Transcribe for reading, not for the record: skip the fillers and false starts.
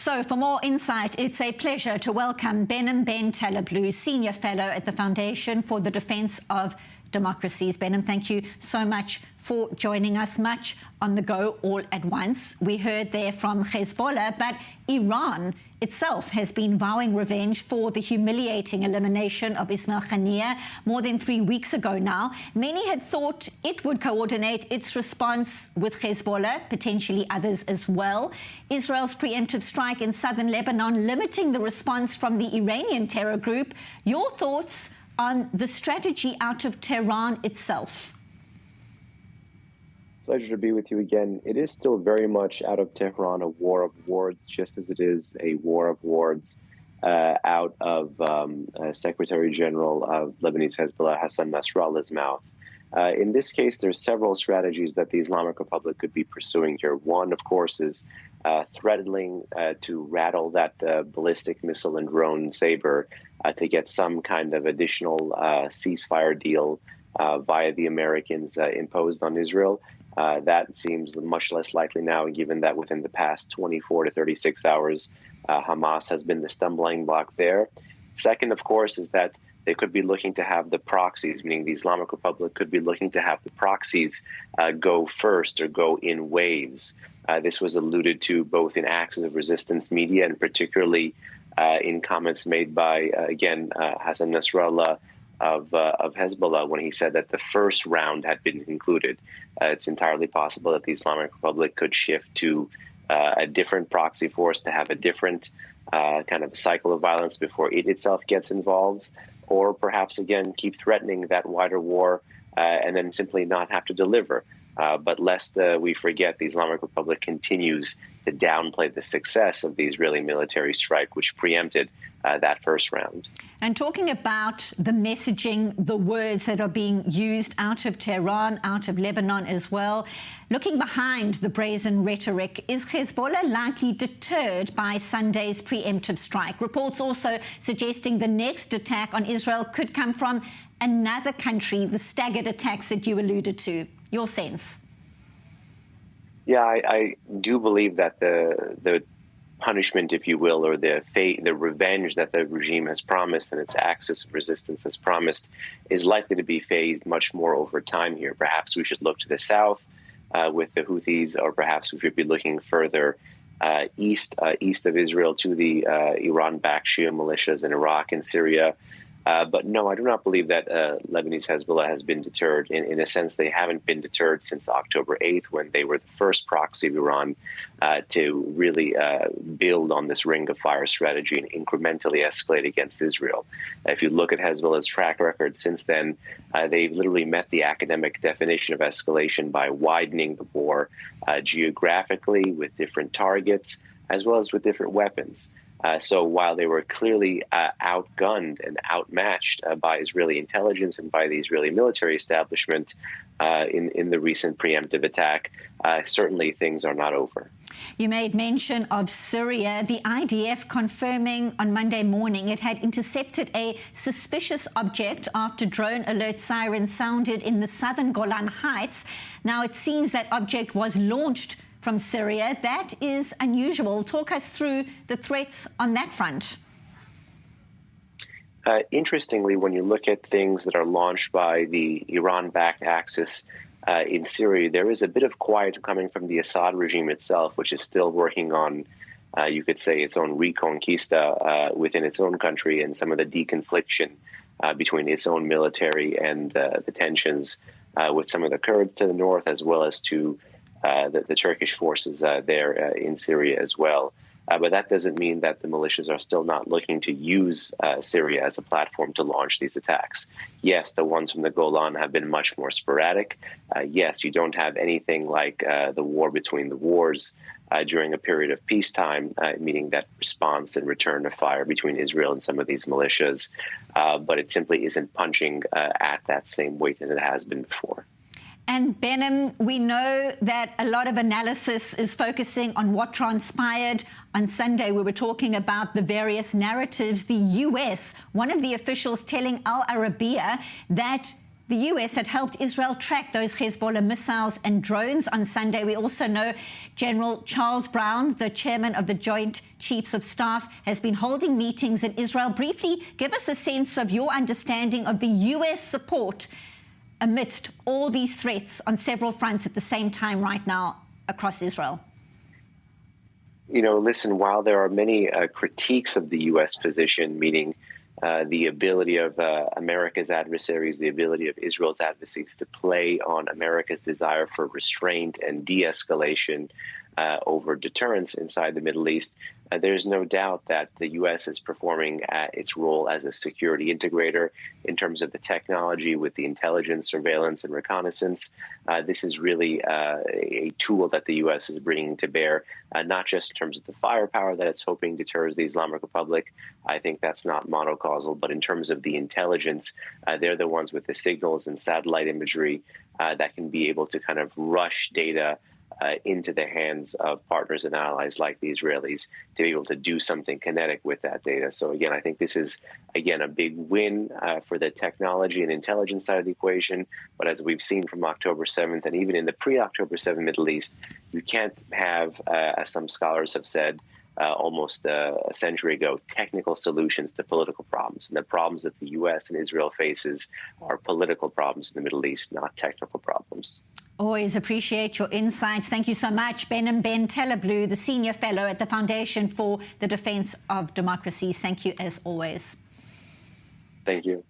So for more insight, it's a pleasure to welcome Behnam Ben Taleblu, Senior Fellow at the Foundation for the Defense of Democracies. Behnam, thank you so much for joining us. Much on the go all at once. We heard there from Hezbollah, but Iran itself has been vowing revenge for the humiliating elimination of Ismail Haniyeh more than 3 weeks ago now. Many had thought it would coordinate its response with Hezbollah, potentially others as well. Israel's preemptive strike in southern Lebanon limiting the response from the Iranian terror group. Your thoughts on the strategy out of Tehran itself? Pleasure to be with you again. It is still very much out of Tehran a war of words, just as it is a war of words out of Secretary General of Lebanese Hezbollah, Hassan Nasrallah's mouth. In this case, there's several strategies that the Islamic Republic could be pursuing here. One, of course, is threatening to rattle that ballistic missile and drone saber to get some kind of additional ceasefire deal via the Americans imposed on Israel. That seems much less likely now, given that within the past 24 to 36 hours, Hamas has been the stumbling block there. Second, of course, is that they could be looking to have the proxies, meaning the Islamic Republic could be looking to have the proxies go first or go in waves. This was alluded to both in Axis of Resistance media and particularly in comments made by, again, Hassan Nasrallah of Hezbollah when he said that the first round had been concluded. It's entirely possible that the Islamic Republic could shift to a different proxy force to have a different kind of cycle of violence before it itself gets involved, or perhaps, again, keep threatening that wider war and then simply not have to deliver. But lest we forget, the Islamic Republic continues to downplay the success of the Israeli military strike, which preempted that first round. And talking about the messaging, the words that are being used out of Tehran, out of Lebanon as well, looking behind the brazen rhetoric, is Hezbollah likely deterred by Sunday's preemptive strike? Reports also suggesting the next attack on Israel could come from another country, the staggered attacks that you alluded to. Your sense? Yeah, I do believe that the punishment, if you will, or the revenge that the regime has promised and its axis of resistance has promised is likely to be phased much more over time here. Perhaps we should look to the south with the Houthis, or perhaps we should be looking further east of Israel to the Iran-backed Shia militias in Iraq and Syria. But no, I do not believe that Lebanese Hezbollah has been deterred. In a sense, they haven't been deterred since October 8th, when they were the first proxy of Iran to really build on this ring of fire strategy and incrementally escalate against Israel. If you look at Hezbollah's track record since then, they've literally met the academic definition of escalation by widening the war geographically with different targets, as well as with different weapons. So while they were clearly outgunned and outmatched by Israeli intelligence and by the Israeli military establishment in the recent preemptive attack, certainly things are not over. You made mention of Syria. The IDF confirming on Monday morning it had intercepted a suspicious object after drone alert sirens sounded in the southern Golan Heights. Now, it seems that object was launched from Syria. That is unusual. Talk us through the threats on that front. Interestingly, when you look at things that are launched by the Iran-backed Axis in Syria, there is a bit of quiet coming from the Assad regime itself, which is still working on, you could say, its own reconquista within its own country, and some of the deconfliction between its own military and the tensions with some of the Kurds to the north, as well as to the Turkish forces there in Syria as well. But that doesn't mean that the militias are still not looking to use Syria as a platform to launch these attacks. Yes, the ones from the Golan have been much more sporadic. Yes, you don't have anything like the war between the wars during a period of peacetime, meaning that response and return of fire between Israel and some of these militias. But it simply isn't punching at that same weight as it has been before. And Behnam, we know that a lot of analysis is focusing on what transpired on Sunday. We were talking about the various narratives. The US, one of the officials telling Al Arabiya that the US had helped Israel track those Hezbollah missiles and drones on Sunday. We also know General Charles Brown, the chairman of the Joint Chiefs of Staff, has been holding meetings in Israel. Briefly, give us a sense of your understanding of the US support amidst all these threats on several fronts at the same time right now across Israel. You know, listen, while there are many critiques of the U.S. position, meaning the ability of America's adversaries, the ability of Israel's adversaries to play on America's desire for restraint and de-escalation over deterrence inside the Middle East, there's no doubt that the U.S. is performing its role as a security integrator in terms of the technology with the intelligence, surveillance, and reconnaissance. This is really a tool that the U.S. is bringing to bear, not just in terms of the firepower that it's hoping deters the Islamic Republic. I think that's not monocausal, but in terms of the intelligence, they're the ones with the signals and satellite imagery that can be able to kind of rush data into the hands of partners and allies like the Israelis to be able to do something kinetic with that data. So again, I think this is, again, a big win for the technology and intelligence side of the equation. But as we've seen from October 7th and even in the pre-October 7th Middle East, you can't have, as some scholars have said, almost a century ago, technical solutions to political problems. And the problems that the U.S. and Israel faces are political problems in the Middle East, not technical problems. Always appreciate your insights. Thank you so much. Behnam Ben Taleblu, the Senior Fellow at the Foundation for the Defense of Democracies. Thank you as always. Thank you.